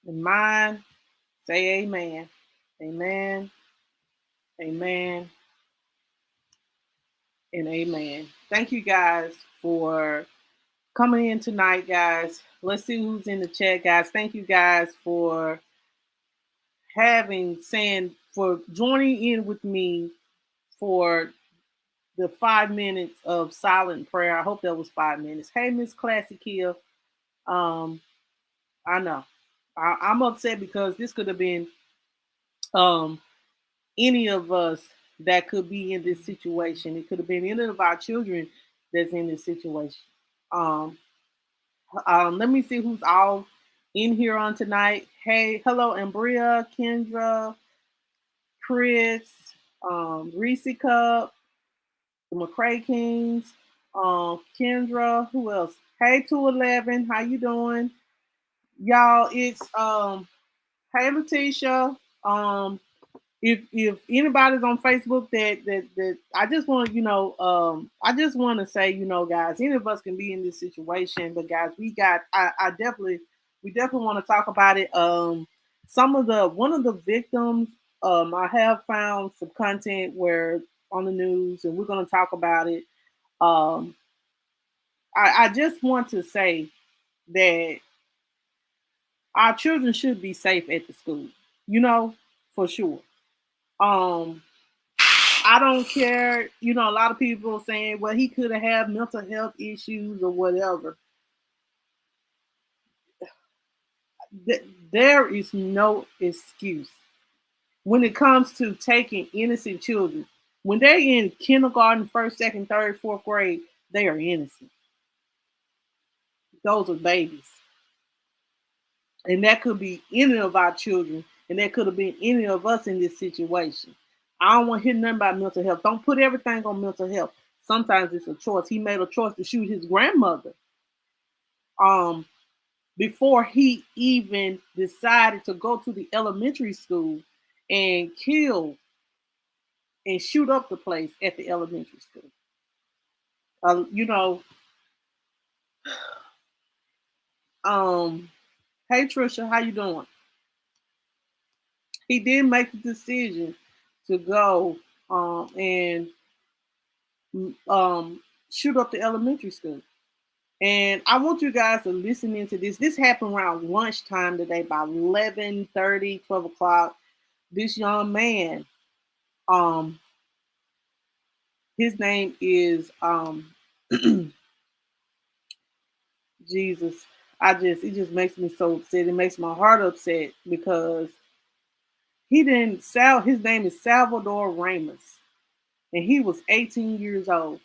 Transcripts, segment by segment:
And mine, say amen. Amen. Amen. And amen. Thank you guys for coming in tonight, guys. Let's see who's in the chat, guys. Thank you guys for for joining in with me for the 5 minutes of silent prayer. I hope that was 5 minutes. Hey, Miss Classic Hill. Um, I know. I'm upset because this could have been um any of us that could be in this situation. It could have been any of our children that's in this situation. Um, Let me see who's all in here on tonight. Hey, hello, Ambria, Kendra, Chris, Reese Cup, the McCray Kings, Kendra, who else? Hey, 211, how you doing? Y'all, it's hey Letitia. If anybody's on Facebook that I just want I just want to say, guys, any of us can be in this situation, but guys, I definitely we definitely want to talk about it. Some of the One of the victims, I have found some content where on the news, and we're going to talk about it. Um, I just want to say that our children should be safe at the school, for sure. Um, I don't care. A lot of people saying, well, he could have had mental health issues or whatever. There is no excuse when it comes to taking innocent children. When they're in kindergarten, first, second, third, fourth grade, they are innocent. Those are babies. And that could be any of our children, and that could have been any of us in this situation. I don't want to hear nothing about mental health. Don't put everything on mental health. Sometimes it's a choice. He made a choice to shoot his grandmother um, before he even decided to go to the elementary school and kill and shoot up the place at the elementary school. Uh, you know, um, hey Trisha, how you doing? He did make the decision to go and um, shoot up the elementary school. And I want you guys to listen into this. This happened around lunchtime today, by 11:30, 12 o'clock. This young man, um, his name is Jesus. It just makes me so upset. It makes my heart upset because he didn't sell. His name is Salvador Ramos, and he was 18 years old,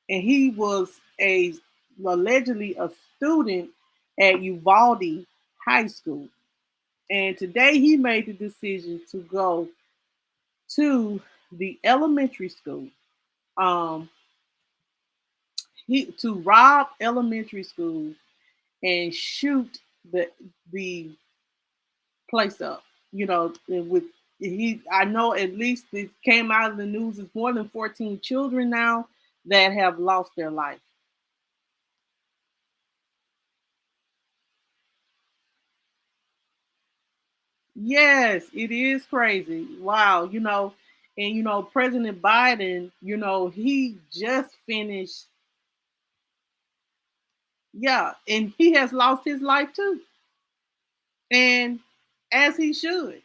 and he was a allegedly a student at Uvalde High School. And today he made the decision to go to the elementary school. Um, he to rob elementary school and shoot the place up. With he, I know at least it came out of the news. It's more than 14 children now that have lost their life. Yes, it is crazy. Wow, and President Biden, he just finished, yeah, and he has lost his life too. And as he should.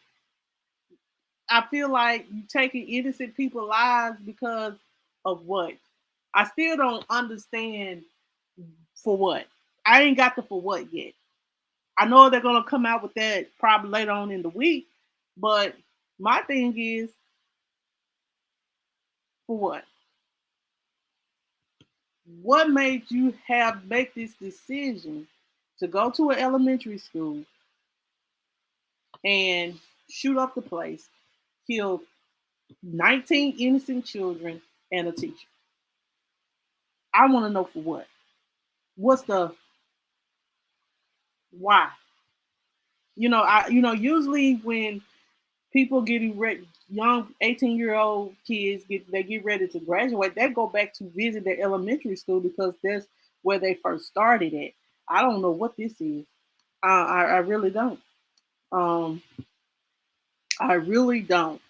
I feel like you taking innocent people's lives because of what? I still don't understand for what. I ain't got the for what yet. I know they're gonna come out with that probably later on in the week, but my thing is for what? What made you have make this decision to go to an elementary school and shoot up the place, kill 19 innocent children and a teacher? I want to know for what. What's the why? Usually when people getting ready, young 18-year-old kids get ready to graduate, they go back to visit their elementary school because that's where they first started at. I don't know what this is. I really don't. Um, I really don't.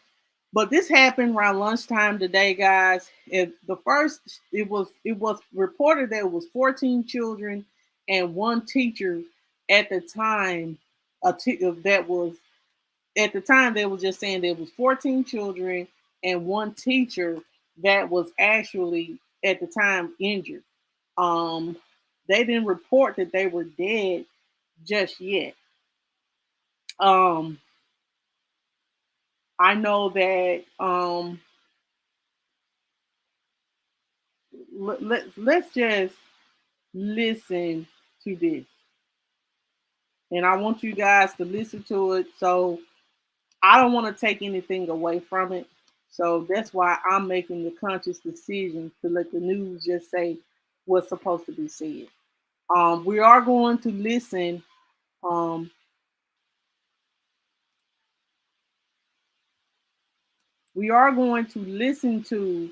But this happened around lunchtime today, guys. It was reported that it was 14 children and one teacher at the time. That was at the time they were just saying there was 14 children and one teacher that was actually at the time injured. Um, they didn't report that they were dead just yet. Um, I know that let's just listen to this. And I want you guys to listen to it. So I don't want to take anything away from it. So that's why I'm making the conscious decision to let the news just say what's supposed to be said. We are going to listen. Um, we are going to listen to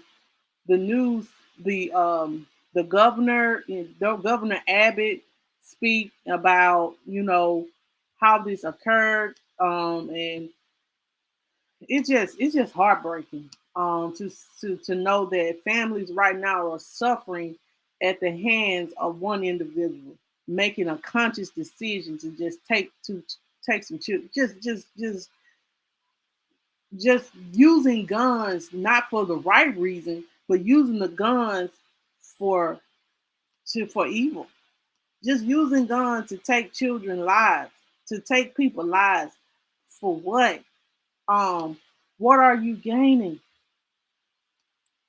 the news. The governor, Governor Abbott, speak about how this occurred, and it's just heartbreaking to know that families right now are suffering at the hands of one individual making a conscious decision to take some children, just using guns not for the right reason, but using the guns for for evil, just using guns to take children lives, to take people lives. For what? um what are you gaining?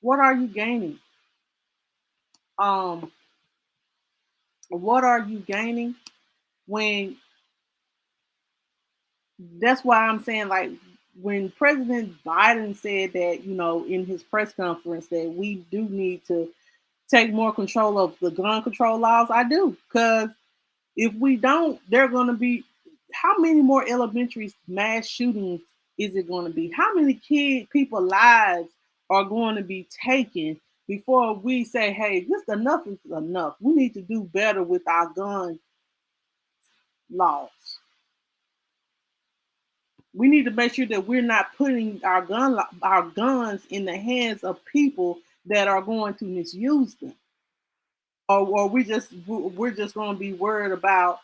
What are you gaining? Um, what are you gaining when that's why I'm saying, like, when President Biden said that, in his press conference, that we do need to take more control of the gun control laws, I do. Because if we don't, they're going to be, how many more elementary mass shootings is it going to be? How many people lives are going to be taken before we say, hey, this enough is enough? We need to do better with our gun laws. We need to make sure that we're not putting our guns in the hands of people that are going to misuse them, or we're just going to be worried about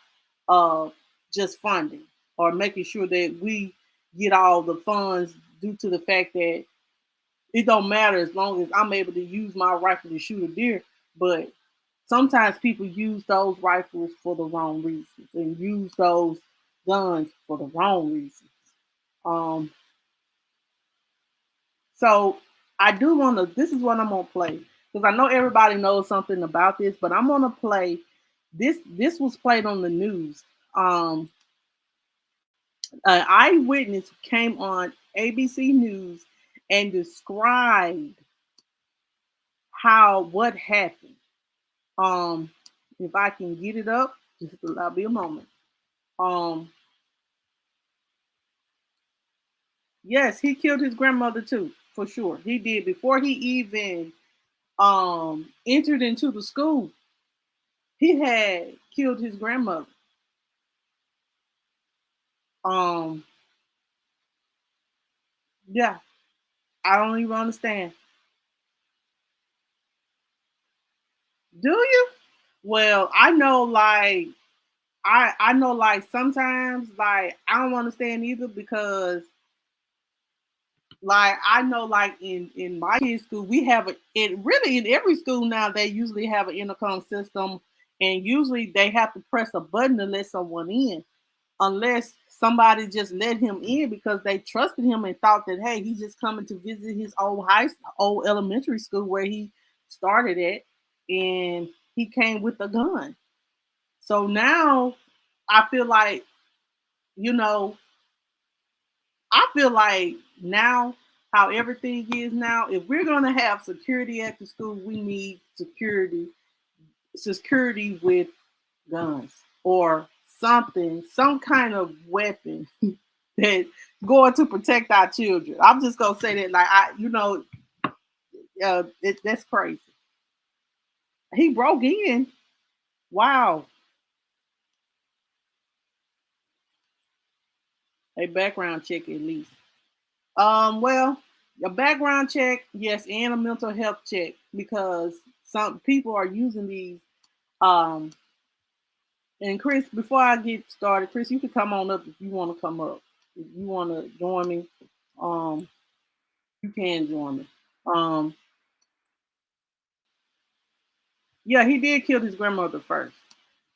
uh, just funding or making sure that we get all the funds due to the fact that it don't matter as long as I'm able to use my rifle to shoot a deer. But sometimes people use those rifles for the wrong reasons and use those guns for the wrong reasons. Um, so I do want to. This is what I'm gonna play because I know everybody knows something about this, but I'm gonna play this. This was played on the news. An eyewitness came on ABC News and described what happened. Um, if I can get it up, just allow me a moment. Um, yes, he killed his grandmother too, for sure. He did before he even entered into the school. He had killed his grandmother. Um, yeah, I don't even understand. Do you? Well, I know, like, I know, like, sometimes, like, I don't understand either because, like, I know, like, in my kids' school, we have it really in every school now. They usually have an intercom system, and usually they have to press a button to let someone in, unless somebody just let him in because they trusted him and thought that, hey, he's just coming to visit his old elementary school where he started at, and he came with a gun. So now I feel like, you know, I feel like now how everything is now, if we're gonna have security at the school, we need security with guns or something, some kind of weapon that going to protect our children. I'm just gonna say that, like, that's crazy. He broke in. Wow. A background check at least. Well, a background check, yes, and a mental health check because some people are using these. Um, and Chris, before I get started, Chris, you can come on up if you want to come up. If you want to join me, um, you can join me. Um, yeah, he did kill his grandmother first.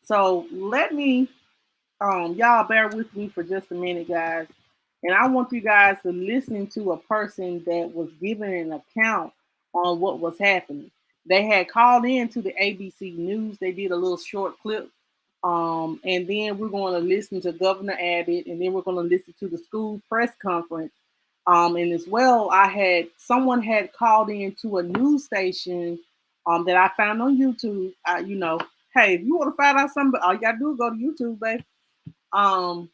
So let me, y'all bear with me for just a minute, guys. And I want you guys to listen to a person that was giving an account on what was happening. They had called in to the ABC News. They did a little short clip. And then we're going to listen to Governor Abbott, and then we're going to listen to the school press conference. And as well, I had someone had called in to a news station that I found on YouTube. Hey, if you want to find out something, all you gotta do is go to YouTube, babe. Um,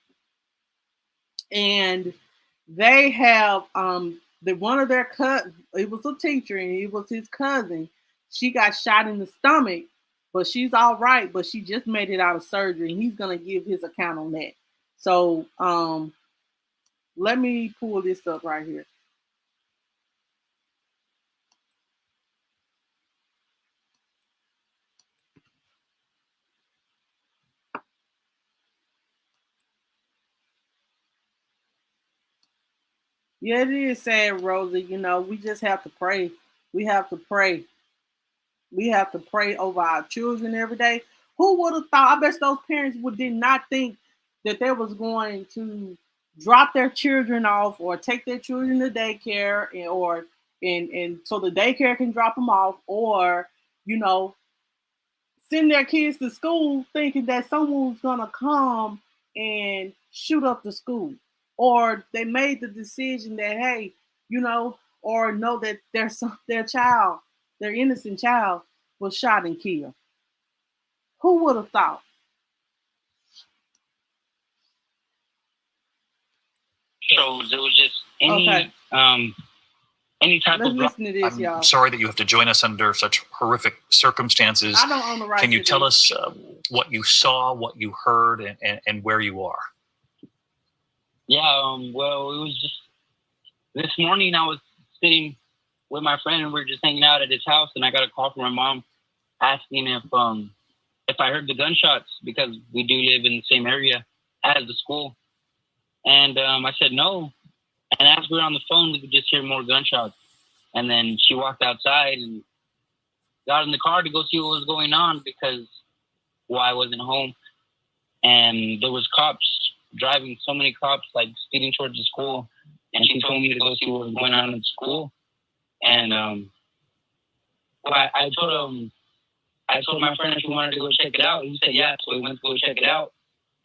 and they have the one of their it was a teacher and it was his cousin. She got shot in the stomach, but she's all right, but she just made it out of surgery, and he's gonna give his account on that. So let me pull this up right here. Yeah, it is sad, Rosie. We just have to pray. We have to pray. We have to pray over our children every day. Who would have thought? I bet those parents did not think that they was going to drop their children off or take their children to daycare, and so the daycare can drop them off, or you know send their kids to school thinking that someone's gonna come and shoot up the school, or they made the decision that, hey, or know that their child, their innocent child, was shot and killed. Who would have thought? So there was just any type Let's of. listen to this, I'm y'all. sorry that you have to join us under such horrific circumstances. I don't own the right. Can you tell us what you saw, what you heard, and where you are? Yeah, well, it was just this morning I was sitting with my friend and we are just hanging out at his house, and I got a call from my mom asking if I heard the gunshots, because we do live in the same area as the school. And I said no. And as we were on the phone, we could just hear more gunshots. And then she walked outside and got in the car to go see what was going on, because I wasn't home. And there was cops driving, so many cops, like speeding towards the school. And she told me to go see what was going on in the school. And I told my friend if we wanted to go check it out. He said yeah, so we went to go check it out.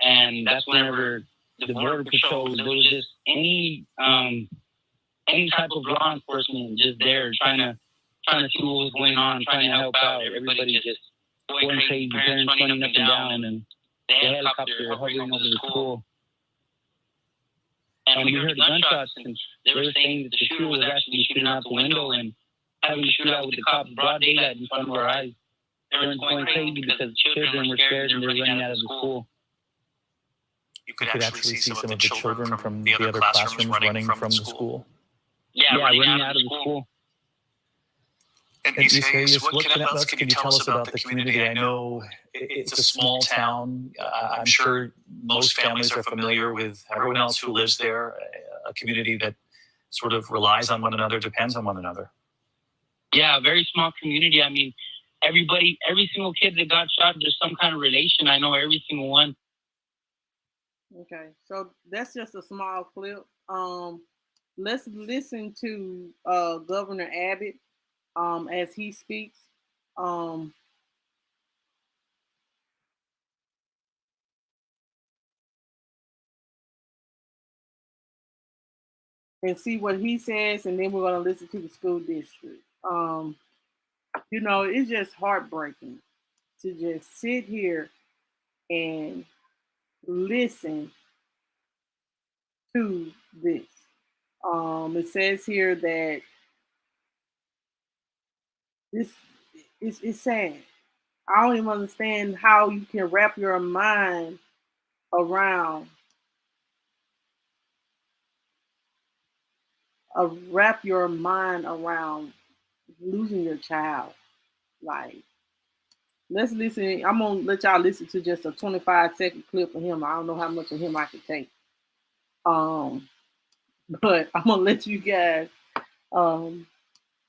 And that's whenever the border patrol, there was just any type of law enforcement just there trying to see what was going on, trying to help out. Everybody just going crazy, parents running up and down, and the helicopter hovering over the school. And we heard the gunshots, and they were saying that the shooter was actually shooting out the window and having to shoot out with the cops broad daylight in front of our eyes. They were going crazy because children were scared and they were running out of the school. You could actually see some of the children from the other classrooms running from the school. Yeah, running out of the school. And Isaias, what else can you tell us about the community? I know it's a small town. I'm sure most families are familiar with everyone else who lives there, a community that sort of relies on one another, depends on one another. Yeah, a very small community. I mean, every single kid that got shot, there's some kind of relation. I know every single one. Okay, so that's just a small clip. Let's listen to Governor Abbott as he speaks. And see what he says, and then we're going to listen to the school district. It's just heartbreaking to just sit here and listen to this. It says here that this it's sad. I don't even understand how you can wrap your mind around wrap your mind around losing your child. Like, let's listen. I'm gonna let y'all listen to just a 25-second clip of him. I don't know how much of him I can take. Um, but I'm gonna let you guys um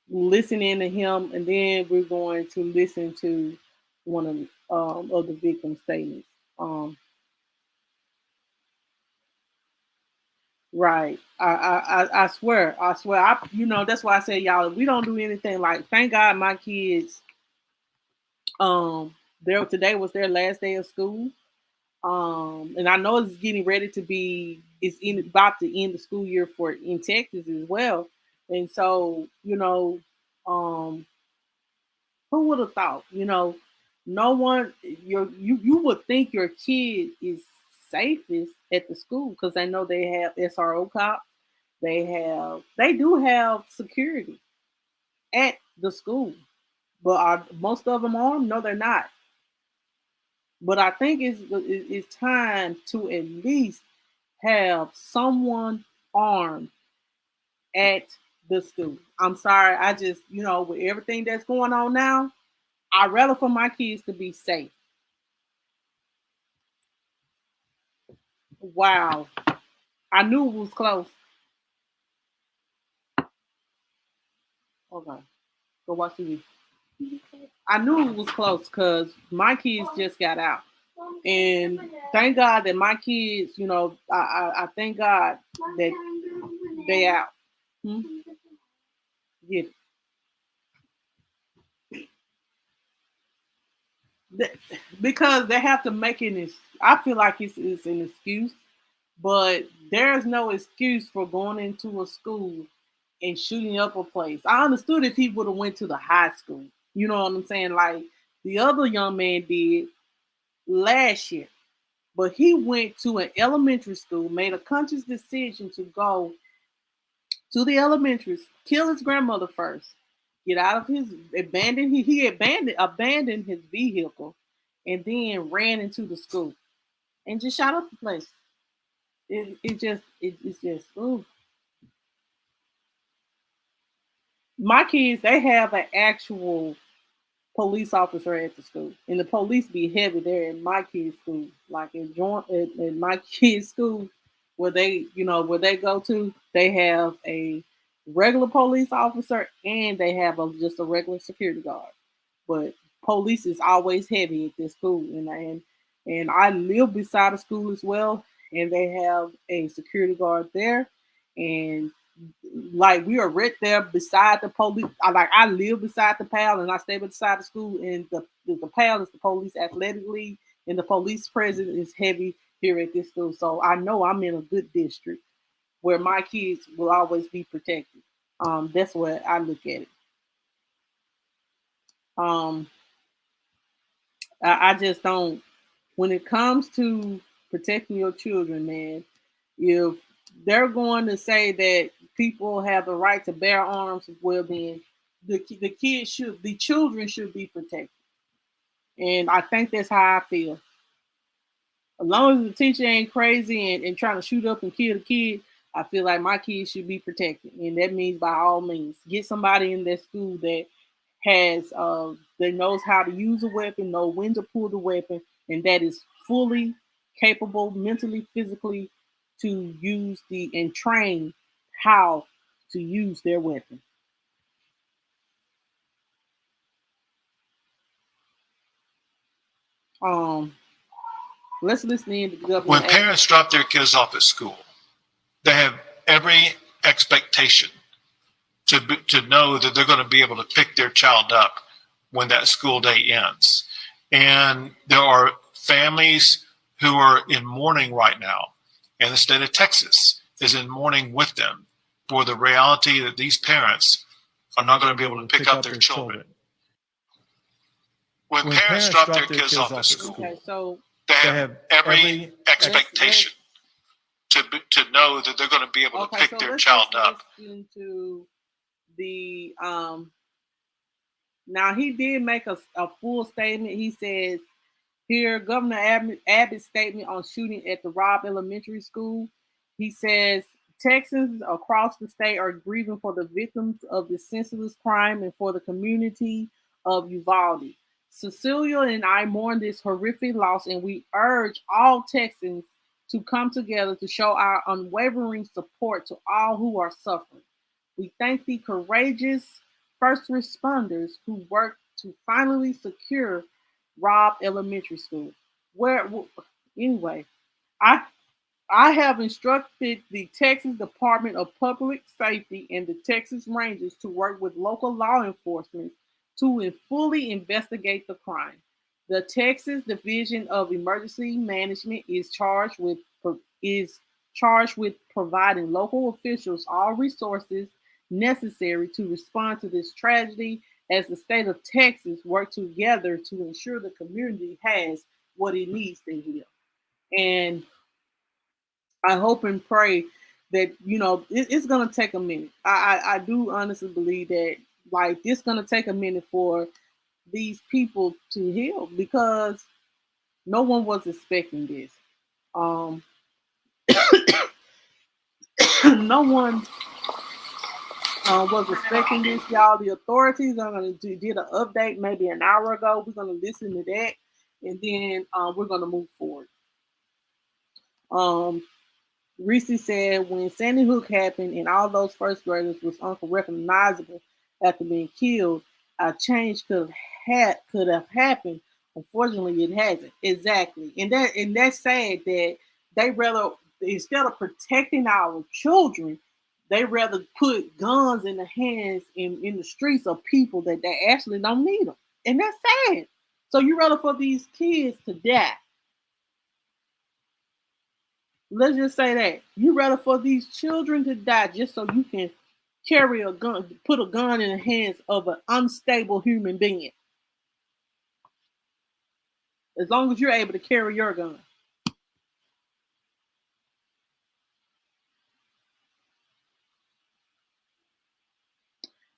listen in to him, and then we're going to listen to one of the victim statements. Right. I swear. That's why I say, y'all, we don't do anything. Like, thank God my kids, today was their last day of school. And I know it's getting ready to be, about to end the school year for in Texas as well. And so, um, who would have thought? No one, you would think your kid is safest at the school because they know they have SRO cops. They do have security at the school, but are most of them armed? No, they're not. But I think it's time to at least have someone armed at the school. I'm sorry, I just, with everything that's going on now, I'd rather for my kids to be safe. Wow. I knew it was close. Okay. Go watch TV. I knew it was close because my kids just got out. And thank God that my kids, I thank God that they out. Hmm? Yeah. Because they have to make it. I feel like it's an excuse, but there's no excuse for going into a school and shooting up a place. I understood if he would have went to the high school. You know what I'm saying? Like the other young man did last year. But he went to an elementary school, made a conscious decision to go to the elementary, kill his grandmother first, get out of his abandoned his vehicle, and then ran into the school and just shot up the place. It's just ooh. My kids, they have an actual police officer at the school, and the police be heavy there in my kids' school. Like in my kids' school, where they go to, they have a regular police officer and they have just a regular security guard. But police is always heavy at this school, and I live beside a school as well, and they have a security guard there, and like we are right there beside the police. I live beside the PAL and I stay beside the school, and the PAL is the police athletic league, and the police presence is heavy here at this school. So I know I'm in a good district where my kids will always be protected. That's what I look at it. Um, I just don't. When it comes to protecting your children, man, if they're going to say that people have the right to bear arms, well then the children should be protected, and I think that's how I feel. As long as the teacher ain't crazy and trying to shoot up and kill the kid, I feel like my kids should be protected, and that means by all means get somebody in that school that that knows how to use a weapon, know when to pull the weapon, and that is fully capable mentally, physically to use and train how to use their weapon. Um, let's listen in to the governor. When parents drop their kids off at school, they have every expectation to know that they're going to be able to pick their child up when that school day ends. And there are families who are in mourning right now, and the state of Texas is in mourning with them for the reality that these parents are not going to be able to pick up their children. When parents drop their kids off at school, okay, so they have every expectation to know that they're going to be able to pick their child up. Into the now he did make a full statement. He says here, Governor Abbott's statement on shooting at the Robb Elementary School. He says Texans across the state are grieving for the victims of this senseless crime and for the community of Uvalde. Cecilia and I mourn this horrific loss, and we urge all Texans to come together to show our unwavering support to all who are suffering. We thank the courageous first responders who worked to finally secure Robb Elementary School. Where anyway, I I have instructed the Texas Department of Public Safety and the Texas Rangers to work with local law enforcement to fully investigate the crime. The Texas Division of Emergency Management is charged with providing local officials all resources necessary to respond to this tragedy as the state of Texas work together to ensure the community has what it needs to heal. And I hope and pray that it's gonna take a minute. I do honestly believe that like it's gonna take a minute for these people to heal because no one was expecting this. Um, no one was expecting this, y'all. The authorities are gonna did an update maybe an hour ago. We're gonna listen to that, and then we're gonna move forward. Um, Reese said when Sandy Hook happened and all those first graders was unrecognizable after being killed, a change could have happened. Unfortunately, it hasn't. Exactly, and that's sad that they rather instead of protecting our children, they rather put guns in the hands in the streets of people that they actually don't need them, and that's sad. So you rather for these kids to die. Let's just say that you rather for these children to die just so you can carry a gun, put a gun in the hands of an unstable human being. As long as you're able to carry your gun.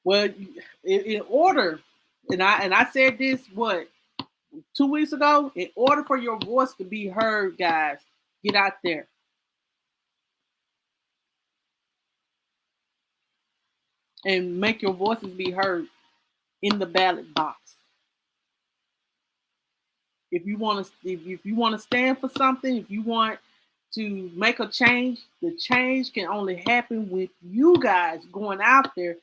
Well, in order, and I said this 2 weeks ago. In order for your voice to be heard, guys, get out there. And make your voices be heard in the ballot box. If you want to stand for something, if you want to make a change, the change can only happen with you guys going out there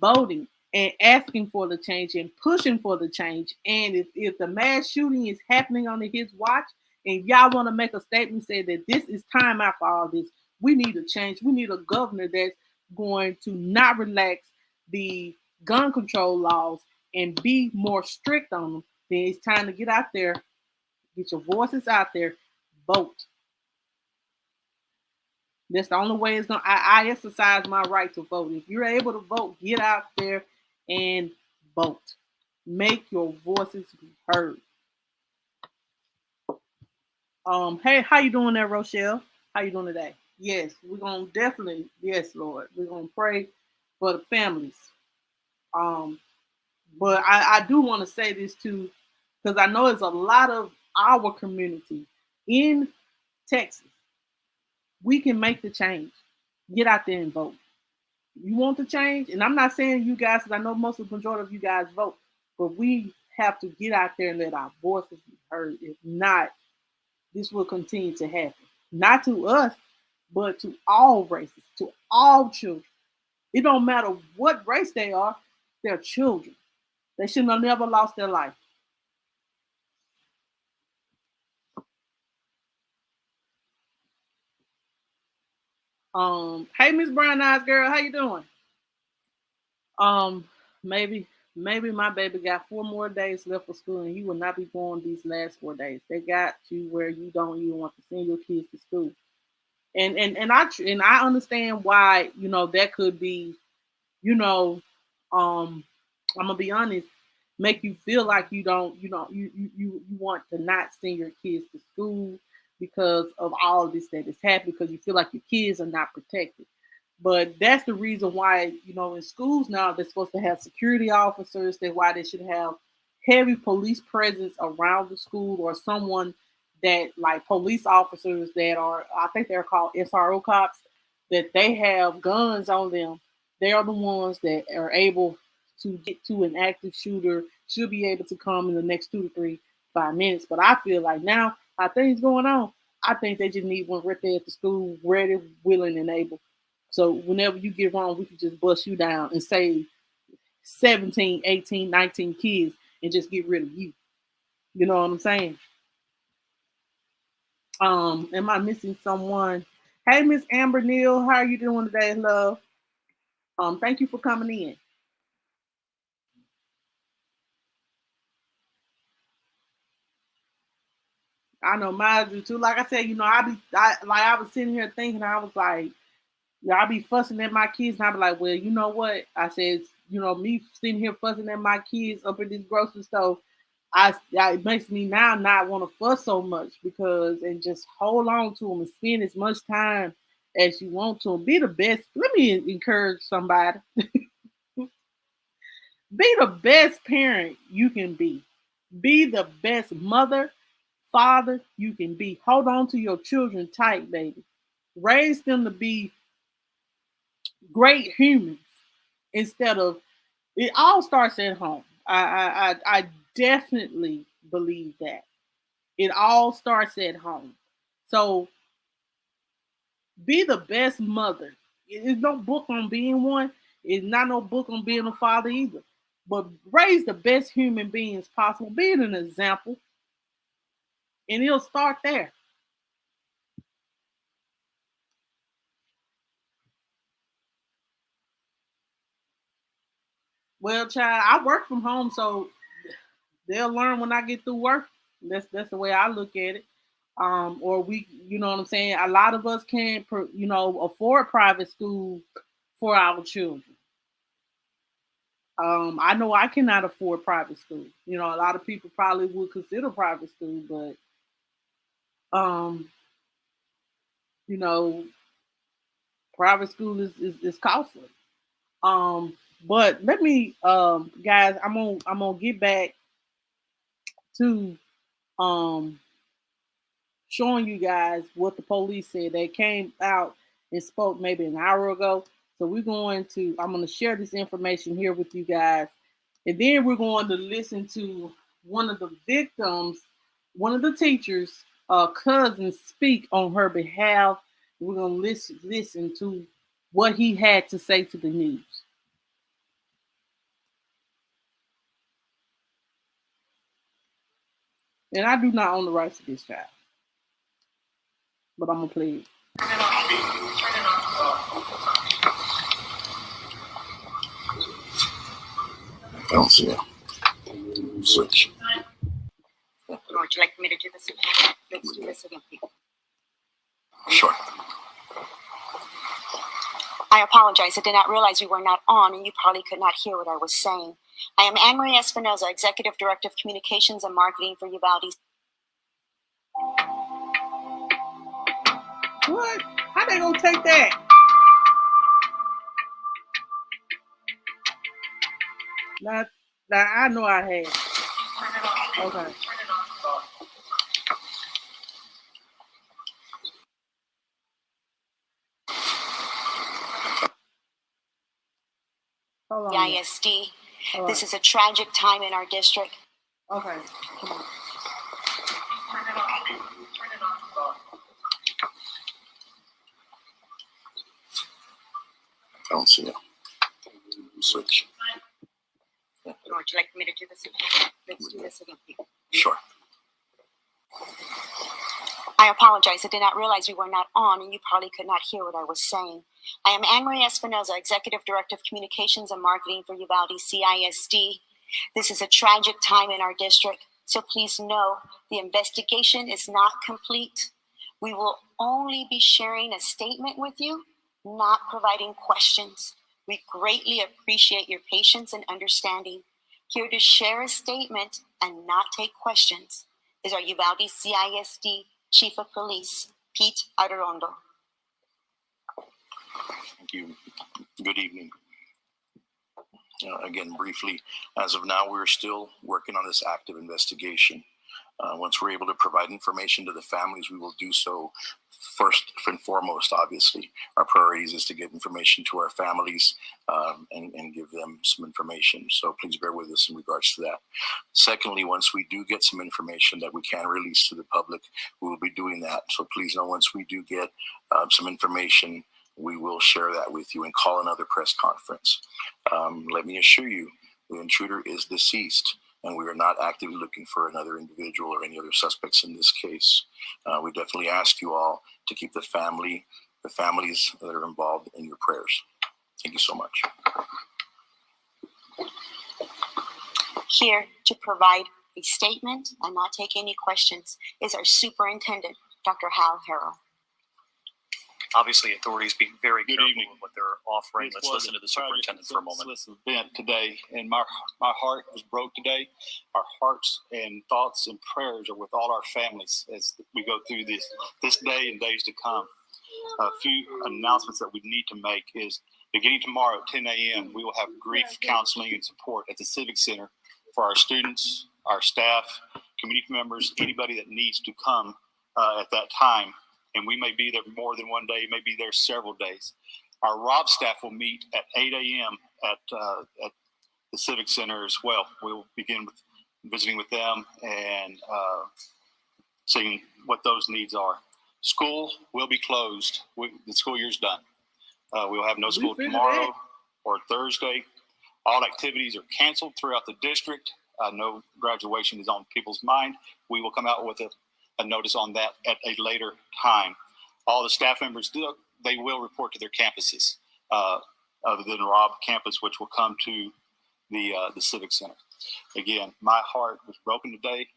voting and asking for the change and pushing for the change. And if the mass shooting is happening under his watch and y'all want to make a statement say that this is time out for all this, we need a change. We need a governor that's going to not relax the gun control laws and be more strict on them. Then it's time to get out there, get your voices out there, vote. That's the only way it's going to, I exercise my right to vote. If you're able to vote, get out there and vote. Make your voices be heard. Hey, how you doing there, Rochelle? How you doing today? Yes, we're gonna definitely, yes, Lord. We're gonna pray for the families. But I do want to say this too, because I know it's a lot of our community in Texas. We can make the change. Get out there and vote. You want the change? And I'm not saying you guys, because I know most of the majority of you guys vote, but we have to get out there and let our voices be heard. If not, this will continue to happen. Not to us, but to all races, to all children. It don't matter what race they are, they're children. They should have never lost their life. Hey, Miss Brown Eyes Girl, how you doing? Um, maybe my baby got 4 more days left for school, and he will not be going these last 4 days. They got you where you don't even want to send your kids to school, and I understand why that could be, you know, um, I'm gonna be honest, make you feel like you want to not send your kids to school because of all of this that has happened because you feel like your kids are not protected. But that's the reason why, in schools now they're supposed to have security officers. That's why they should have heavy police presence around the school or someone that like police officers that are, I think they're called SRO cops, that they have guns on them, they are the ones that are able to get to an active shooter, should be able to come in the next 2 to 5 minutes. But I feel like now, how things going on, I think they just need one right there at the school, ready, willing, and able. So whenever you get wrong, we can just bust you down and save 17, 18, 19 kids and just get rid of you. You know what I'm saying? Am I missing someone? Hey, Miss Amber Neal, how are you doing today, love? Thank you for coming in. I know mine do too. Like I said, I was sitting here thinking, I was like, I be fussing at my kids, and I be like, well, you know what? I said, me sitting here fussing at my kids up at this grocery store, it makes me now not want to fuss so much and just hold on to them and spend as much time as you want to them. Be the best. Let me encourage somebody. Be the best parent you can be. Be the best mother, father you can be. Hold on to your children tight, baby. Raise them to be great humans instead of it. All starts at home. I definitely believe that it all starts at home. So be the best mother. There's no book on being one. It's not no book on being a father either. But raise the best human beings possible. Be an example, and it'll start there. Well, child, I work from home, so they'll learn when I get through work. That's the way I look at it. Or we, you know what I'm saying. A lot of us can't, afford private school for our children. I know I cannot afford private school. A lot of people probably would consider private school, but you know, private school is costly. But let me, guys, I'm gonna get back to um showing you guys what the police said. They came out and spoke maybe an hour ago. So I'm going to share this information here with you guys. And then we're going to listen to one of the victims, one of the teachers' cousins speak on her behalf. We're going to listen to what he had to say to the news. And I do not own the rights to this child, but I'm going to play it. I don't see it. Switch. Would you like me to do this again? Let's do this again, please. Sure. I apologize. I did not realize we were not on, and you probably could not hear what I was saying. I am Anne-Marie Espinoza, Executive Director of Communications and Marketing for Uvalde. What? How they gonna take that? Now I know I had. Okay. Hold on. ISD. This is a tragic time in our district. Okay. Come on. I don't see it. Switch. Would you like me to do this again? Let's do this again, please. Sure. I apologize. I did not realize we were not on, and you probably could not hear what I was saying. I am Anne-Marie Espinoza, Executive Director of Communications and Marketing for Uvalde CISD. This is a tragic time in our district, so please know the investigation is not complete. We will only be sharing a statement with you, not providing questions. We greatly appreciate your patience and understanding. Here to share a statement and not take questions is our Uvalde CISD Chief of Police, Pete Arredondo. Thank you. Good evening. Again, briefly, as of now, we're still working on this active investigation. Once we're able to provide information to the families, we will do so. First and foremost, obviously, our priorities is to get information to our families and give them some information. So please bear with us in regards to that. Secondly, once we do get some information that we can release to the public, we will be doing that. So please know, once we do get some information, we will share that with you and call another press conference. Let me assure you, the intruder is deceased, and we are not actively looking for another individual or any other suspects in this case. We definitely ask you all to keep the families that are involved in your prayers. Thank you so much. Here to provide a statement and not take any questions is our superintendent, Dr. Hal Harrell. Obviously, authorities being very careful with what they're offering. Let's listen to the superintendent for a moment. This event today, and my heart was broke today. Our hearts and thoughts and prayers are with all our families as we go through this day and days to come. A few announcements that we need to make is, beginning tomorrow at 10 a.m., we will have grief counseling and support at the Civic Center for our students, our staff, community members, anybody that needs to come at that time. And we may be there more than one day, may be there several days. Our ROB staff will meet at 8 a.m. at the Civic Center as well. We'll begin with visiting with them and seeing what those needs are. School will be closed. The school year's done. We'll have no school tomorrow or Thursday. All activities are canceled throughout the district. No graduation is on people's mind. We will come out with a notice on that at a later time. All the staff members they will report to their campuses, other than Rob campus, which will come to the Civic Center. Again, my heart was broken today.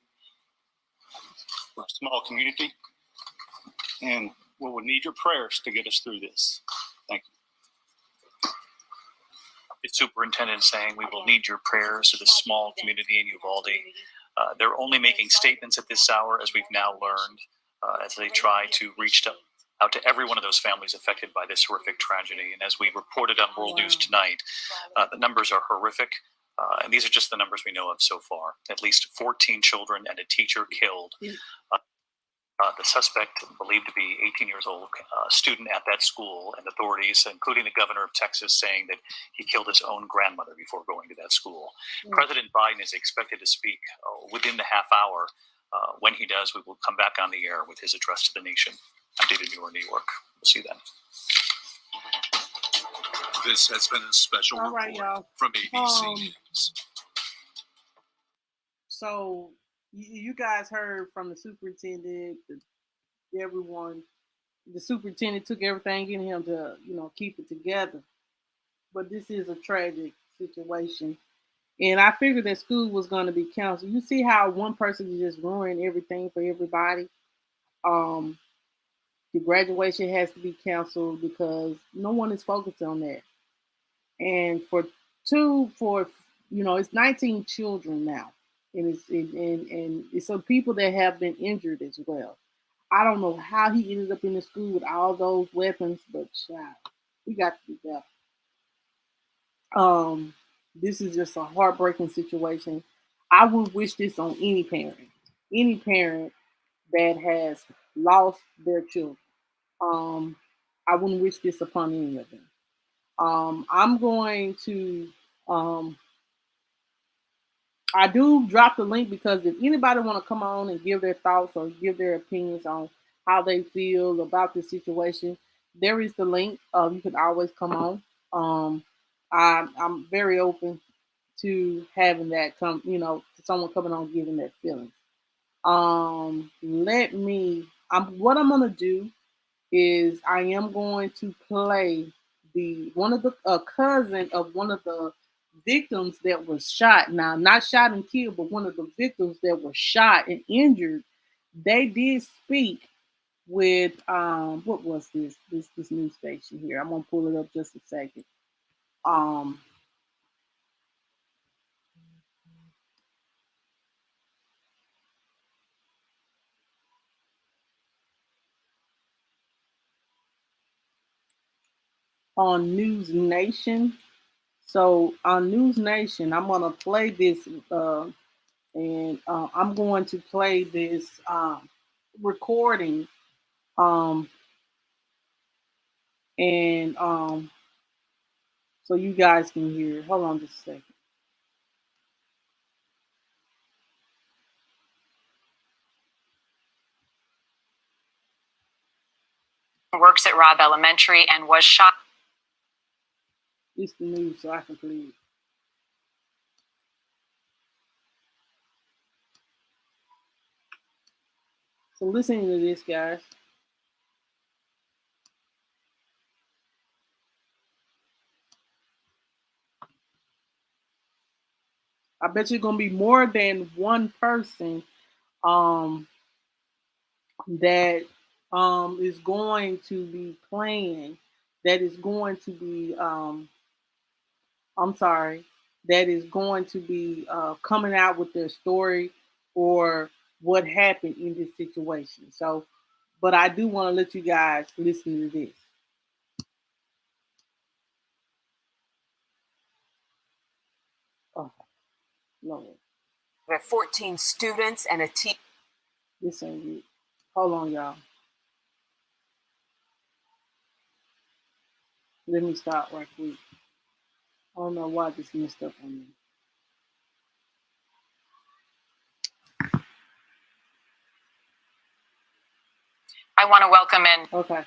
We're a small community, and we will need your prayers to get us through this. Thank you. The superintendent saying we will need your prayers to the small community in Uvalde. They're only making statements at this hour, as we've now learned, as they try to reach out to every one of those families affected by this horrific tragedy. And as we reported on World News tonight, the numbers are horrific. And these are just the numbers we know of so far. At least 14 children and a teacher killed. The suspect, believed to be 18 years old, student at that school, and authorities, including the governor of Texas, saying that he killed his own grandmother before going to that school. President Biden is expected to speak within the half hour. When he does, we will come back on the air with his address to the nation. I'm David Muir, New York. We'll see you then. This has been a special report from ABC News. So you guys heard from the superintendent, everyone. The superintendent took everything in him to, keep it together. But this is a tragic situation. And I figured that school was going to be canceled. You see how one person can just ruin everything for everybody? The graduation has to be canceled because no one is focused on that. And it's 19 children now. And it's some people that have been injured as well. I don't know how he ended up in the school with all those weapons, but child, we got to do better. This is just a heartbreaking situation. I would wish this on any parent that has lost their children. I wouldn't wish this upon any of them. I'm going to I do drop the link because if anybody want to come on and give their thoughts or give their opinions on how they feel about this situation, there is the link. You can always come on. I'm very open to having that come, someone coming on giving their feelings. What I'm gonna do is I am going to play a cousin of one of the victims that was shot. Now, not shot and killed, but one of the victims that was shot and injured. They did speak with what was this news station here? I'm gonna pull it up just a second. On News Nation. So on News Nation, I'm gonna play this And I'm going to play this recording, and so you guys can hear it. Hold on just a second. Works at Robb Elementary and was shot. It's the news, so I can play it. So listening to this, guys. I bet you're gonna be more than one person that is going to be playing, that is going to be that is going to be coming out with their story or what happened in this situation. So, but I do want to let you guys listen to this. Oh, Lord. We have 14 students and a team. This ain't it. Hold on, y'all. Let me start right quick. I don't know why this messed up on me. I want to welcome in. Okay.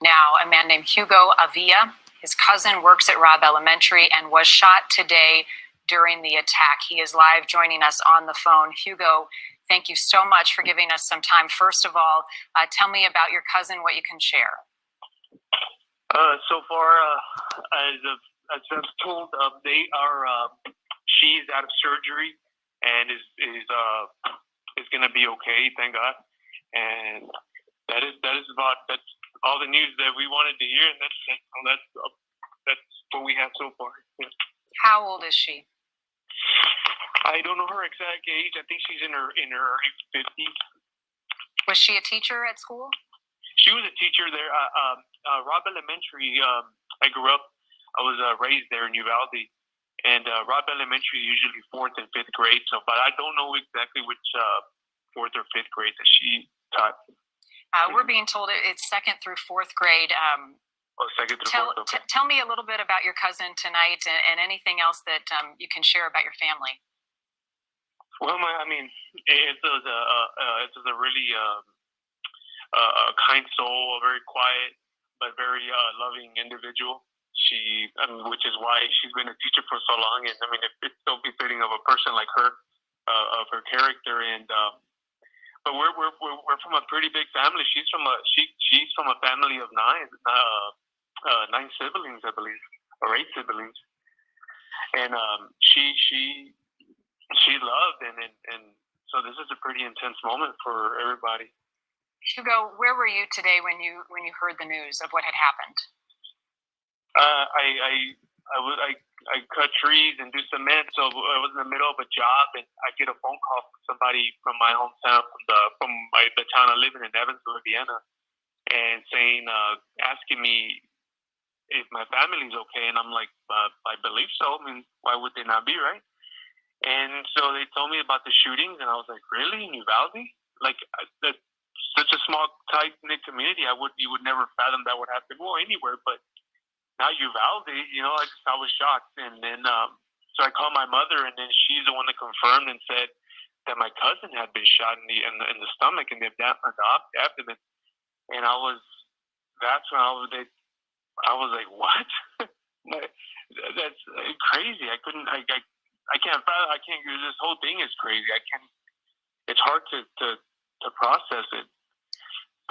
Now, a man named Hugo Avila. His cousin works at Robb Elementary and was shot today during the attack. He is live joining us on the phone. Hugo, thank you so much for giving us some time. First of all, tell me about your cousin, what you can share. So far, as I've told, they are. She's out of surgery and is going to be okay, thank God. And that's all the news that we wanted to hear, and that's what we have so far. Yeah. How old is she? I don't know her exact age. I think she's in her early 50s. Was she a teacher at school? She was a teacher there. Robb Elementary. I grew up. I was raised there in Uvalde, and Robb Elementary is usually 4th and 5th grade. So, but I don't know exactly which 4th or 5th grade that she taught. We're being told it's 2nd through 4th grade. 2nd through 4th. Okay. Tell me a little bit about your cousin tonight and anything else that you can share about your family. Well, it was a really kind soul, a very quiet but very loving individual. Which is why she's been a teacher for so long. And it's so befitting of a person like her, of her character. And but we're from a pretty big family. She's from a family of 9 siblings, I believe, or 8 siblings. And she loved, and so this is a pretty intense moment for everybody. Hugo, where were you today when you heard the news of what had happened? I cut trees and do cement, so I was in the middle of a job, and I get a phone call from somebody from my hometown, from the town I live in Evansville, Indiana, and saying, asking me if my family's okay, and I'm like, I believe so. Why would they not be, right? And so they told me about the shootings, and I was like, really, in Uvalde? Like, that's such a small, tight-knit community. You would never fathom that would happen. Well, anywhere, but not Uvalde. I was shocked. And then, so I called my mother, and then she's the one that confirmed and said that my cousin had been shot in the stomach and the abdomen. And that's when I was like, what? That's crazy. I can't fathom. This whole thing is crazy. It's hard to process it.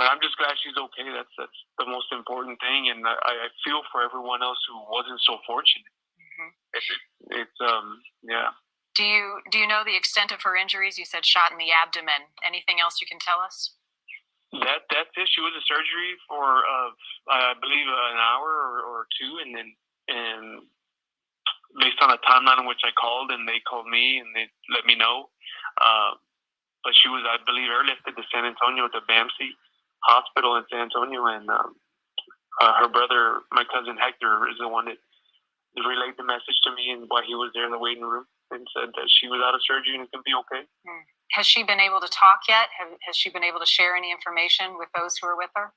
But I'm just glad she's okay. That's the most important thing, and I feel for everyone else who wasn't so fortunate. Mm-hmm. Yeah. Do you know the extent of her injuries? You said shot in the abdomen. Anything else you can tell us? That's it. She was a surgery for I believe an hour or 2, and based on a timeline in which I called, and they called me and they let me know. But she was, I believe, airlifted to San Antonio, to BAMC Hospital in San Antonio, and her brother, my cousin Hector, is the one that relayed the message to me, and while he was there in the waiting room, and said that she was out of surgery and it's going to be okay. Has she been able to talk yet? Has she been able to share any information with those who are with her?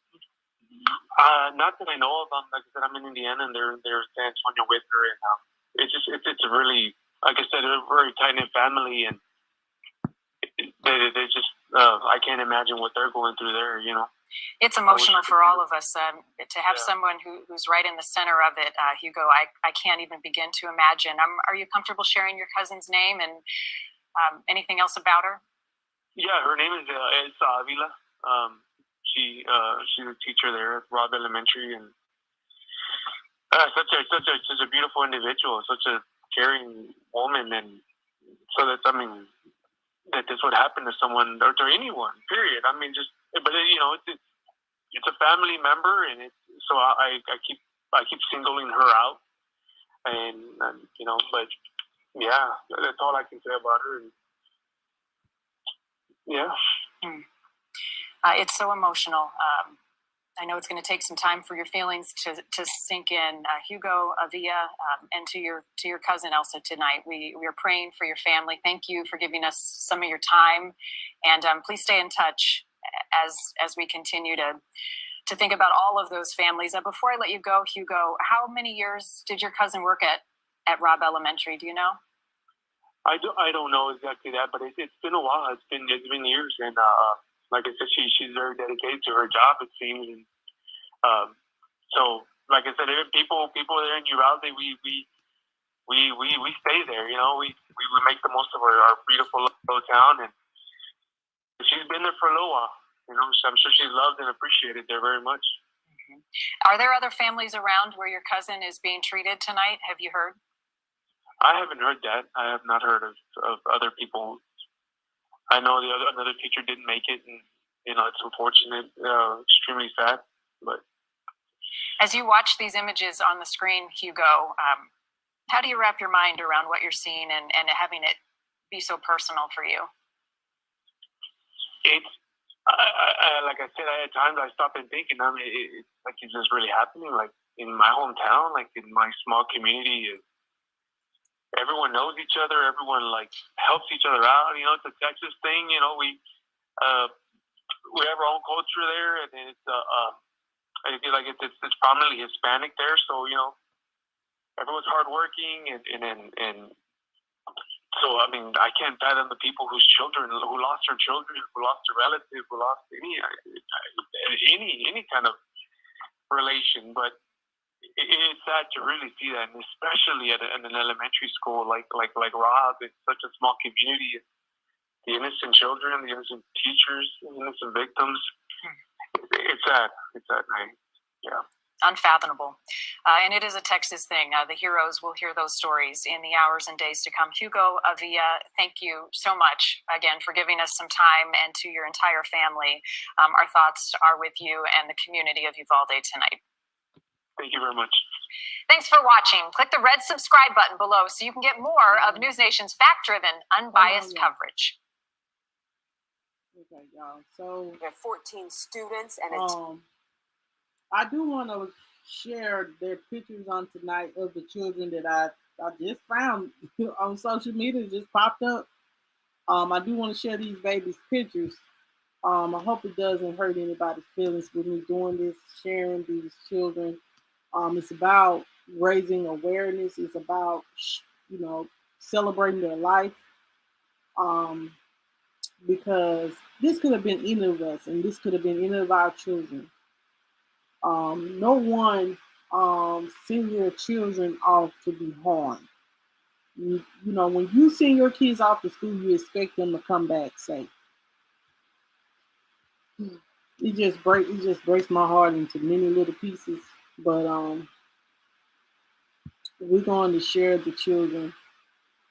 Not that I know of. Like I said, I'm in Indiana, and they're San Antonio with her, and it's a really, like I said, a very tight-knit family, and they just I can't imagine what they're going through there. You know, it's emotional for all of us to have someone who's right in the center of it. Hugo, I can't even begin to imagine. Are you comfortable sharing your cousin's name and anything else about her? Yeah, her name is Elsa Avila. She's a teacher there at Robb Elementary, and such a beautiful individual, such a caring woman, and so that that this would happen to someone or to anyone. Period. But it's a family member, and so I keep singling her out, and but yeah, that's all I can say about her. And, yeah. It's so emotional. I know it's going to take some time for your feelings to sink in. Hugo, Avia, and to your cousin Elsa tonight. We are praying for your family. Thank you for giving us some of your time, and please stay in touch as we continue to think about all of those families. Before I let you go, Hugo, how many years did your cousin work at Robb Elementary? Do you know? I don't know exactly that, but it's been a while. It's been years, and like I said, she's very dedicated to her job, it seems. And so, like I said, people there in Uvalde, we stay there. You know, we make the most of our beautiful little town, and she's been there for a little while. You know, so I'm sure she's loved and appreciated there very much. Mm-hmm. Are there other families around where your cousin is being treated tonight? Have you heard? I haven't heard that. I have not heard of other people. I know another teacher didn't make it, and it's unfortunate, extremely sad. But as you watch these images on the screen, Hugo, how do you wrap your mind around what you're seeing and having it be so personal for you? It's like I said, at times I stop and think, and it's like, is this really happening? Like in my hometown, like in my small community. Everyone knows each other. Everyone helps each other out. You know, it's a Texas thing. You know, we have our own culture there, and it's I feel like it's prominently Hispanic there. So everyone's hardworking, and so I can't fathom the people who lost their children, who lost a relative, who lost any kind of relation, but. It's sad to really see that, and especially at an elementary school like Robb. It's such a small community. The innocent children, the innocent teachers, the innocent victims. It's sad. It's sad, right? Yeah. Unfathomable. And it is a Texas thing. The heroes will hear those stories in the hours and days to come. Hugo, Avia, thank you so much again for giving us some time, and to your entire family. Our thoughts are with you and the community of Uvalde tonight. Thank you very much. Thanks for watching. Click the red subscribe button below so you can get more of News Nation's fact-driven, unbiased coverage. Okay, y'all. So there are 14 students and I do want to share their pictures on tonight of the children that I just found on social media. It just popped up. I do want to share these babies' pictures. I hope it doesn't hurt anybody's feelings with me doing this, sharing these children. It's about raising awareness. It's about, celebrating their life. Because this could have been any of us, and this could have been any of our children. No one send your children off to be harmed. When you send your kids off to school, you expect them to come back safe. It just breaks my heart into many little pieces. But we're going to share the children,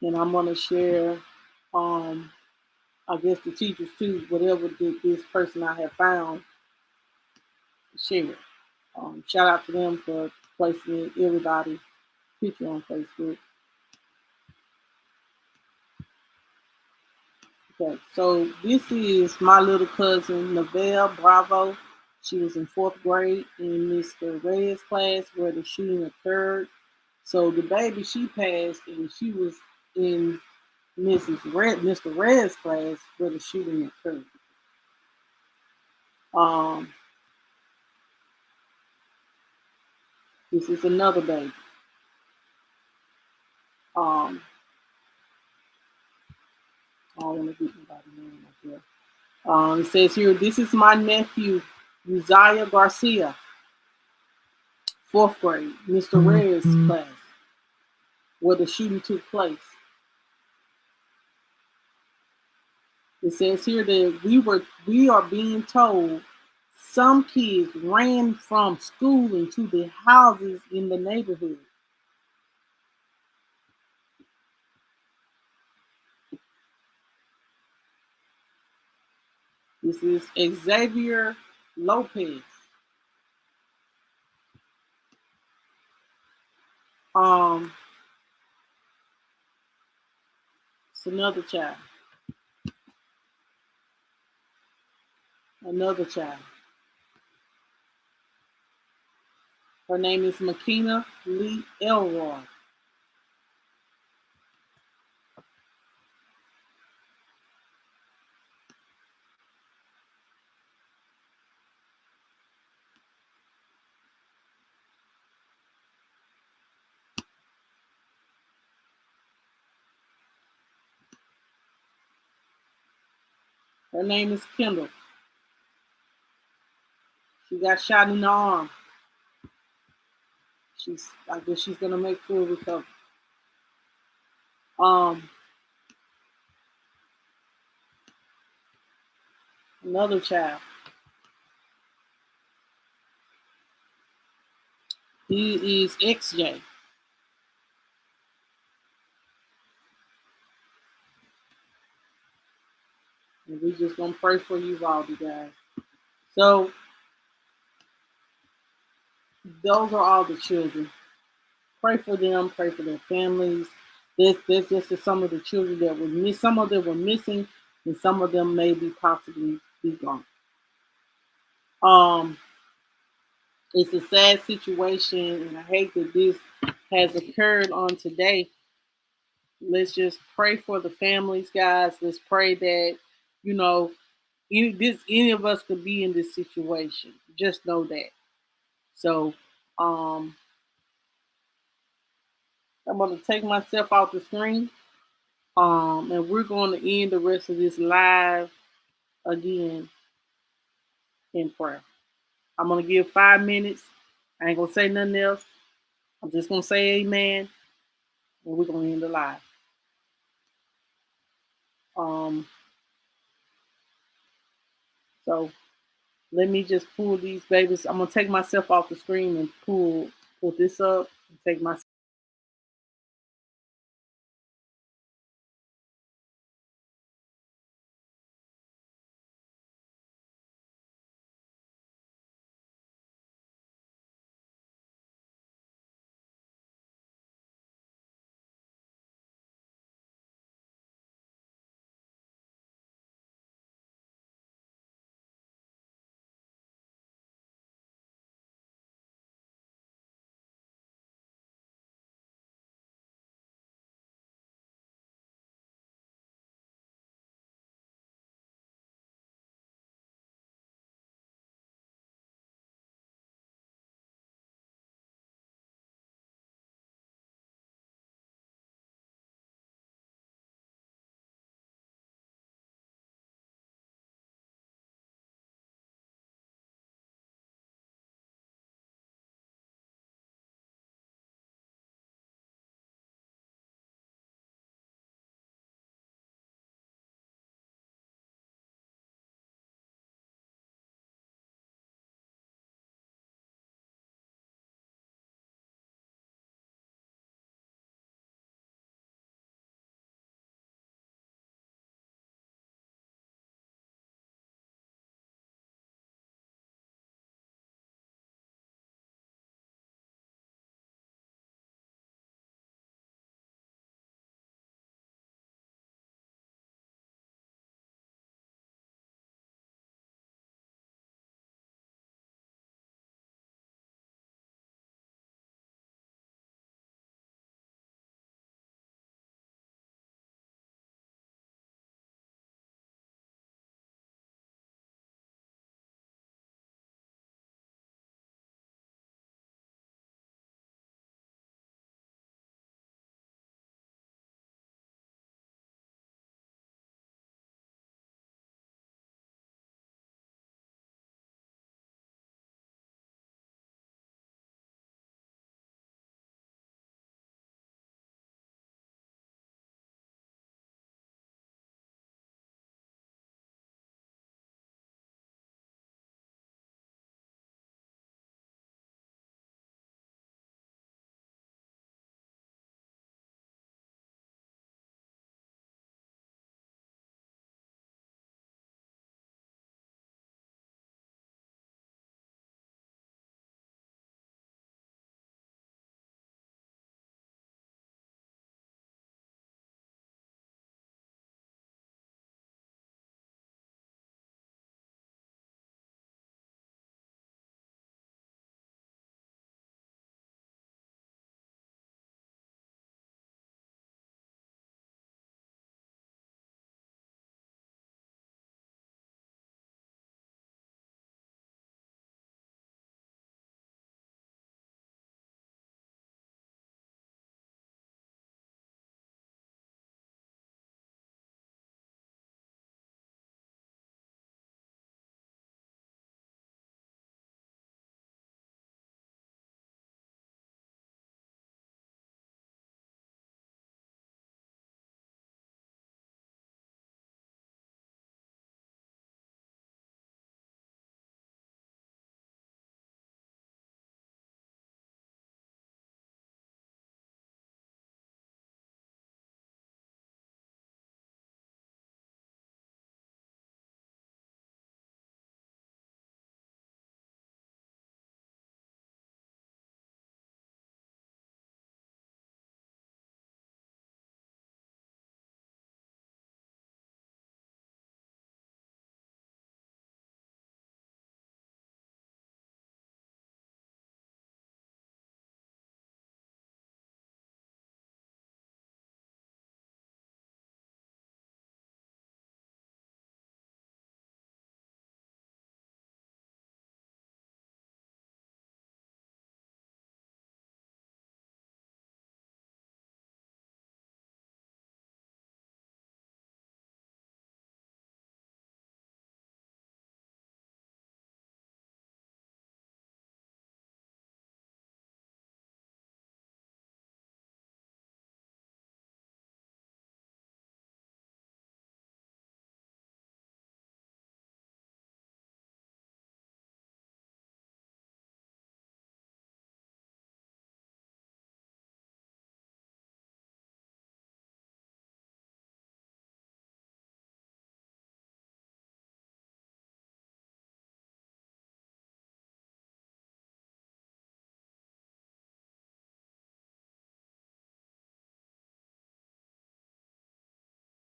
and I'm going to share, I guess, the teachers too, whatever this person I have found, share. Shout out to them for placing everybody's picture on Facebook. Okay, so this is my little cousin, Novelle Bravo. She was in 4th grade in Mr. Red's class where the shooting occurred. So the baby, she passed, and she was in Mr. Red's class where the shooting occurred. This is another baby. I don't want to get anybody's name up here. It says here, this is my nephew, Uzziah Garcia, 4th grade, Mr. Red's class, where the shooting took place. It says here that we are being told some kids ran from school into the houses in the neighborhood. This is Xavier Lopez. It's another child. Another child. Her name is Makina Lee Elroy. Her name is Kendall. She got shot in the arm. I guess she's gonna make full recovery. Another child. He is XJ. And we just gonna pray for you all, you guys. So those are all the children. Pray for them. Pray for their families. This just some of the children that were missing. Some of them were missing, and some of them may be possibly be gone. It's a sad situation, and I hate that this has occurred on today. Let's just pray for the families, guys. Let's pray that, any of us could be in this situation. Just know that. So, I'm gonna take myself off the screen. And we're going to end the rest of this live again in prayer. I'm going to give 5 minutes. I ain't going to say nothing else. I'm just going to say amen, and we're going to end the live. So let me just pull these babies. I'm going to take myself off the screen and pull this up and take myself